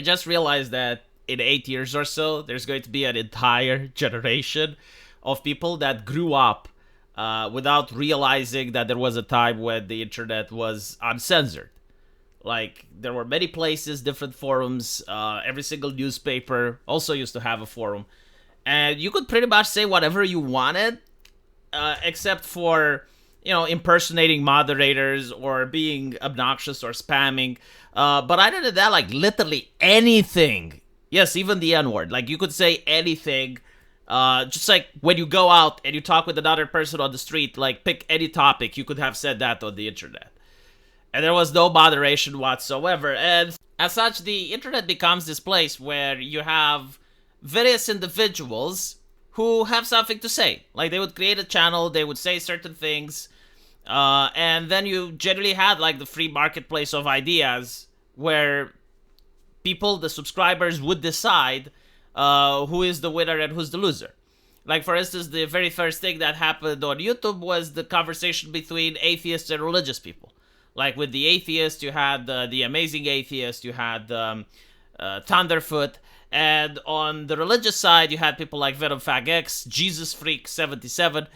I just realized that in 8 years or so, there's going to be an entire generation of people that grew up without realizing that there was a time when the internet was uncensored. Like, there were many places, different forums. Every single newspaper also used to have a forum. And you could pretty much say whatever you wanted, except for, impersonating moderators or being obnoxious or spamming. But other than that, like, literally anything. Yes, even the N-word. Like, you could say anything. Just like when you go out and you talk with another person on the street, like, pick any topic, you could have said that on the internet. And there was no moderation whatsoever. And as such, the internet becomes this place where you have various individuals who have something to say. Like, they would create a channel, they would say certain things, and then you generally had, like, the free marketplace of ideas where people, the subscribers, would decide who is the winner and who's the loser. Like, for instance, the very first thing that happened on YouTube was the conversation between atheists and religious people. Like, with the atheists, you had the amazing atheist, you had Thunderfoot, and on the religious side, you had people like VenomFagX, Jesus Freak 77,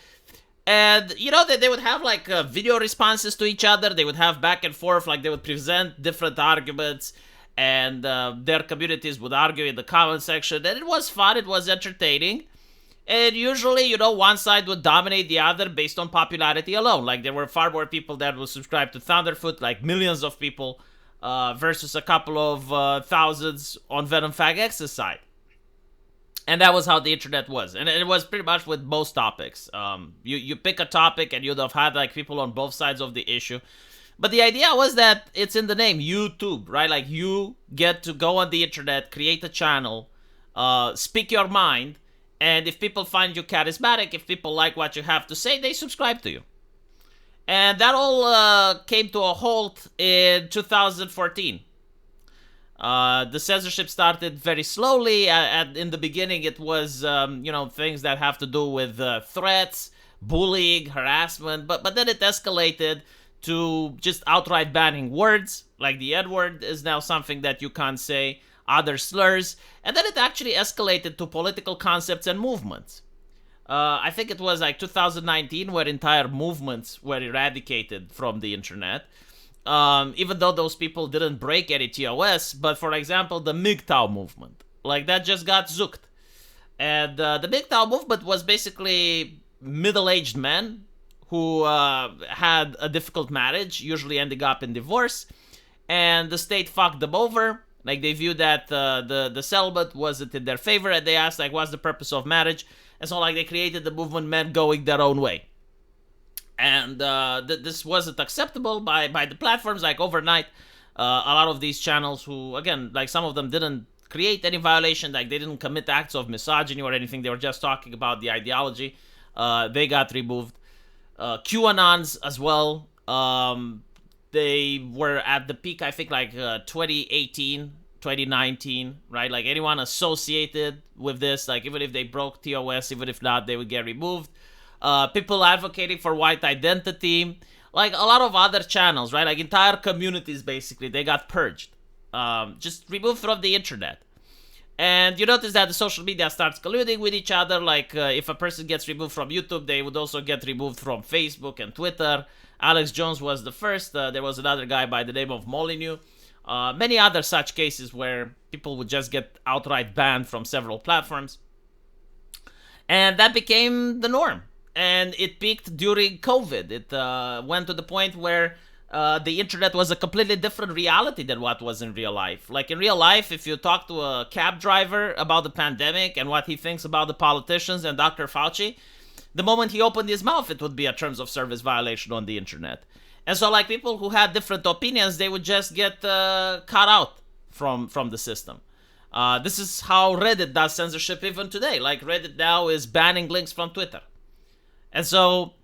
and they would have like video responses to each other. They would have back and forth, like they would present different arguments, and their communities would argue in the comment section, and it was fun, it was entertaining. And usually, one side would dominate the other based on popularity alone. Like, there were far more people that would subscribe to Thunderfoot, like millions of people, versus a couple of thousands on VenomFagX's side. And that was how the internet was. And it was pretty much with most topics. You pick a topic and you'd have had, like, people on both sides of the issue. But the idea was that it's in the name, YouTube, right? Like, you get to go on the internet, create a channel, speak your mind, and if people find you charismatic, if people like what you have to say, they subscribe to you. And that all came to a halt in 2014. The censorship started very slowly. In the beginning, it was, things that have to do with threats, bullying, harassment. But then it escalated to just outright banning words. Like the N-word is now something that you can't say. Other slurs, and then it actually escalated to political concepts and movements. I think it was like 2019 where entire movements were eradicated from the internet, even though those people didn't break any TOS. But for example, the MGTOW movement, like that just got zooked. And the MGTOW movement was basically middle-aged men who had a difficult marriage, usually ending up in divorce, and the state fucked them over. Like, they viewed that the celibate wasn't in their favor, and they asked, like, what's the purpose of marriage? And so, like, they created the movement Men Going Their Own Way. And this wasn't acceptable by the platforms. Like, overnight, a lot of these channels who, again, like, some of them didn't create any violation, like, they didn't commit acts of misogyny or anything, they were just talking about the ideology, they got removed. QAnons as well, they were at the peak, I think, like 2018, 2019, right? Like, anyone associated with this, like, even if they broke TOS, even if not, they would get removed. People advocating for white identity, like a lot of other channels, right? Like, entire communities, basically, they got purged, just removed from the internet. And you notice that the social media starts colluding with each other. Like, if a person gets removed from YouTube, they would also get removed from Facebook and Twitter. Alex Jones was the first. There was another guy by the name of Molyneux. Many other such cases where people would just get outright banned from several platforms. And that became the norm. And it peaked during COVID. It went to the point where the internet was a completely different reality than what was in real life. Like, in real life, if you talk to a cab driver about the pandemic and what he thinks about the politicians and Dr. Fauci, the moment he opened his mouth, it would be a terms of service violation on the internet. And so, like, people who had different opinions, they would just get cut out from the system. This is how Reddit does censorship even today. Like, Reddit now is banning links from Twitter. And so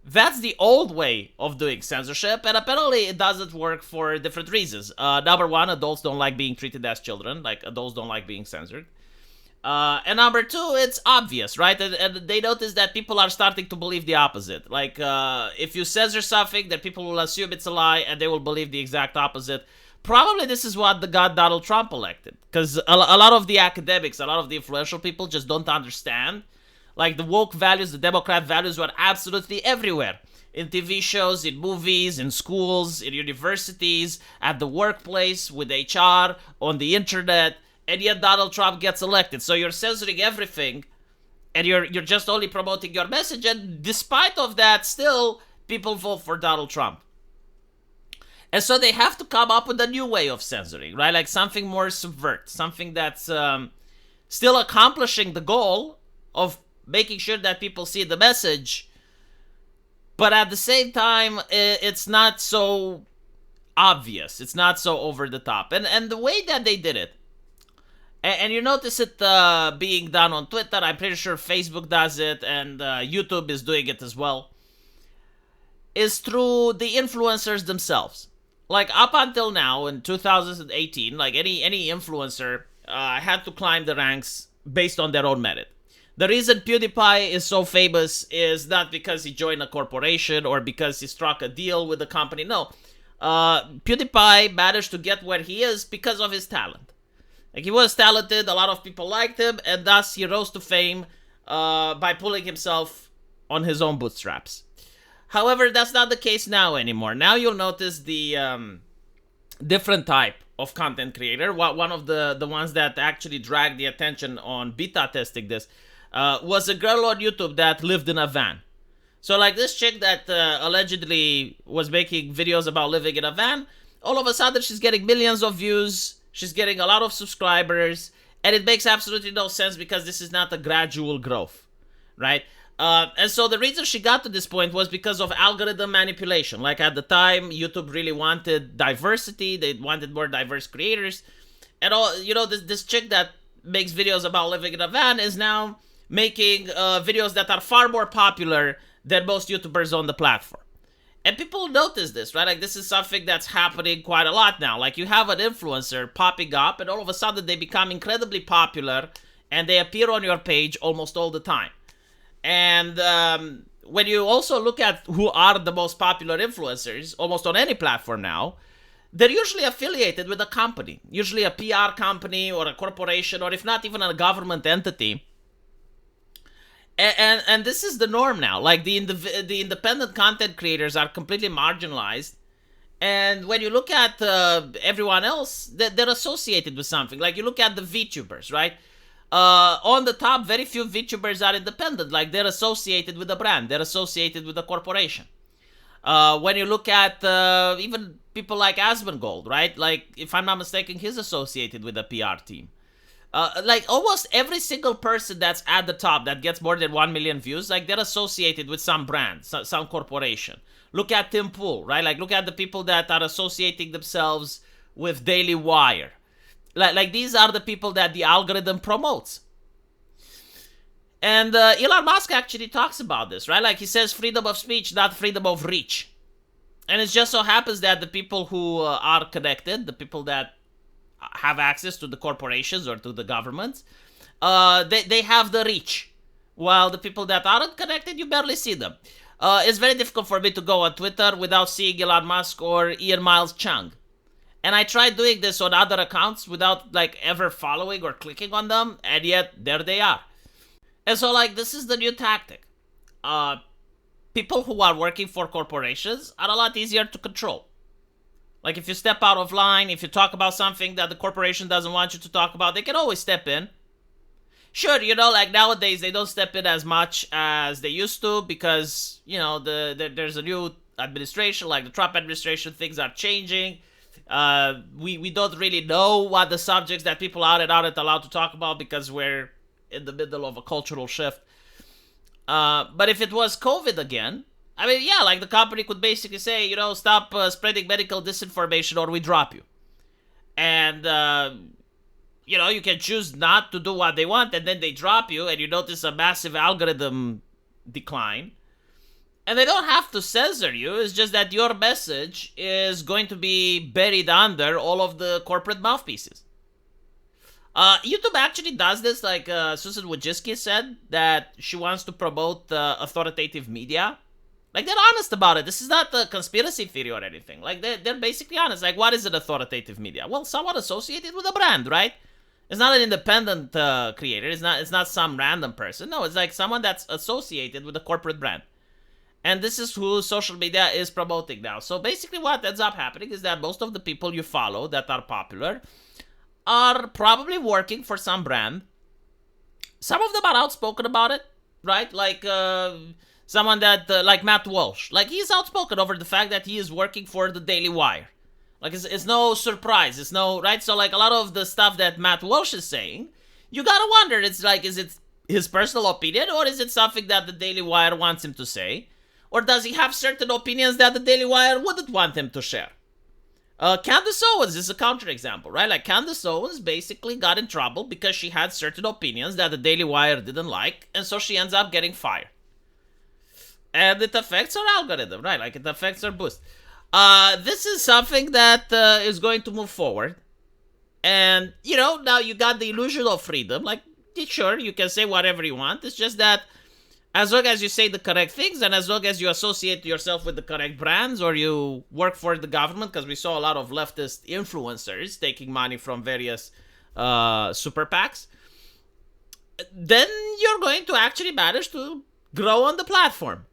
that's the old way of doing censorship, and apparently it doesn't work for different reasons. Number one, adults don't like being treated as children. Like, adults don't like being censored. And number two, it's obvious, right? And they notice that people are starting to believe the opposite. Like, if you censor something, then people will assume it's a lie, and they will believe the exact opposite. probably this is what got Donald Trump elected, because a lot of the academics, a lot of the influential people just don't understand. Like, the woke values, the Democrat values were absolutely everywhere. In TV shows, in movies, in schools, in universities, at the workplace, with HR, on the internet, and yet Donald Trump gets elected. So you're censoring everything, and you're just only promoting your message, and despite of that, still, people vote for Donald Trump. And so they have to come up with a new way of censoring, right? Like something more subvert, something that's still accomplishing the goal of making sure that people see the message, but at the same time, it's not so obvious. It's not so over the top. And the way that they did it, and you notice it being done on Twitter, I'm pretty sure Facebook does it, and YouTube is doing it as well, is through the influencers themselves. Like, up until now, in 2018, like any influencer had to climb the ranks based on their own merit. The reason PewDiePie is so famous is not because he joined a corporation or because he struck a deal with a company. No. PewDiePie managed to get where he is because of his talent. Like, he was talented, a lot of people liked him, and thus he rose to fame by pulling himself on his own bootstraps. However, that's not the case now anymore. Now you'll notice the different type of content creator. One of the ones that actually dragged the attention on beta testing this was a girl on YouTube that lived in a van. So, like, this chick that allegedly was making videos about living in a van, all of a sudden she's getting millions of views, she's getting a lot of subscribers, and it makes absolutely no sense because this is not a gradual growth, right? And so the reason she got to this point was because of algorithm manipulation. Like, at the time, YouTube really wanted diversity, they wanted more diverse creators, and all, you know, this chick that makes videos about living in a van is now making videos that are far more popular than most YouTubers on the platform. And people notice this, right? Like, this is something that's happening quite a lot now. Like, you have an influencer popping up, and all of a sudden they become incredibly popular, and they appear on your page almost all the time. And when you also look at who are the most popular influencers, almost on any platform now, they're usually affiliated with a company, usually a PR company or a corporation, or if not even a government entity. And this is the norm now. Like, the independent content creators are completely marginalized. And when you look at everyone else, they're associated with something. Like, you look at the VTubers, right? On the top, very few VTubers are independent. Like, they're associated with a brand. They're associated with a corporation. When you look at even people like Asmongold, right? Like, if I'm not mistaken, he's associated with a PR team. Like, almost every single person that's at the top that gets more than 1 million views, like, they're associated with some brand, some corporation. Look at Tim Pool, right? Like, look at the people that are associating themselves with Daily Wire. Like, these are the people that the algorithm promotes. And Elon Musk actually talks about this, right? Like, he says freedom of speech, not freedom of reach. And it just so happens that the people who are connected, the people that have access to the corporations or to the governments, they have the reach. While the people that aren't connected, you barely see them. It's very difficult for me to go on Twitter without seeing Elon Musk or Ian Miles Chung. And I tried doing this on other accounts without, like, ever following or clicking on them, and yet there they are. And so, like, this is the new tactic. People who are working for corporations are a lot easier to control. Like, if you step out of line, if you talk about something that the corporation doesn't want you to talk about, they can always step in. Sure, you know, like, nowadays they don't step in as much as they used to because, you know, there's a new administration, like the Trump administration, things are changing. We don't really know what the subjects that people aren't allowed to talk about because we're in the middle of a cultural shift. But if it was COVID again, I mean, yeah, like, the company could basically say, you know, stop spreading medical disinformation or we drop you. And, you know, you can choose not to do what they want and then they drop you and you notice a massive algorithm decline. And they don't have to censor you, it's just that your message is going to be buried under all of the corporate mouthpieces. YouTube actually does this, like Susan Wojcicki said, that she wants to promote authoritative media. Like, they're honest about it. This is not a conspiracy theory or anything. Like, they're basically honest. Like, what is an authoritative media? Well, someone associated with a brand, right? It's not an independent creator. It's not some random person. No, it's like someone that's associated with a corporate brand. And this is who social media is promoting now. So basically what ends up happening is that most of the people you follow that are popular are probably working for some brand. Some of them are outspoken about it, right? Like someone that, like Matt Walsh. Like, he's outspoken over the fact that he is working for the Daily Wire. Like, it's no surprise. It's no, right? So, like, a lot of the stuff that Matt Walsh is saying, you gotta wonder, it's like, is it his personal opinion, or is it something that the Daily Wire wants him to say? Or does he have certain opinions that the Daily Wire wouldn't want him to share? Candace Owens is a counterexample, right? Like, Candace Owens basically got in trouble because she had certain opinions that the Daily Wire didn't like, and so she ends up getting fired. And it affects her algorithm, right? Like, it affects her boost. This is something that is going to move forward. And, you know, now you got the illusion of freedom. Like, sure, you can say whatever you want. It's just that as long as you say the correct things, and as long as you associate yourself with the correct brands, or you work for the government, because we saw a lot of leftist influencers taking money from various super PACs, then you're going to actually manage to grow on the platform.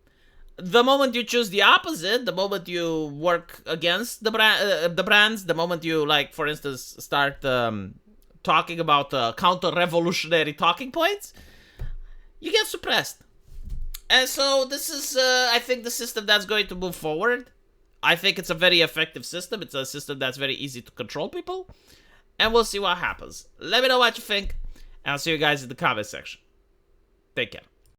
The moment you choose the opposite, the moment you work against the brands, the moment you, like, for instance, start talking about counter-revolutionary talking points, you get suppressed. And so this is, I think, the system that's going to move forward. I think it's a very effective system. It's a system that's very easy to control people. And we'll see what happens. Let me know what you think. And I'll see you guys in the comment section. Take care.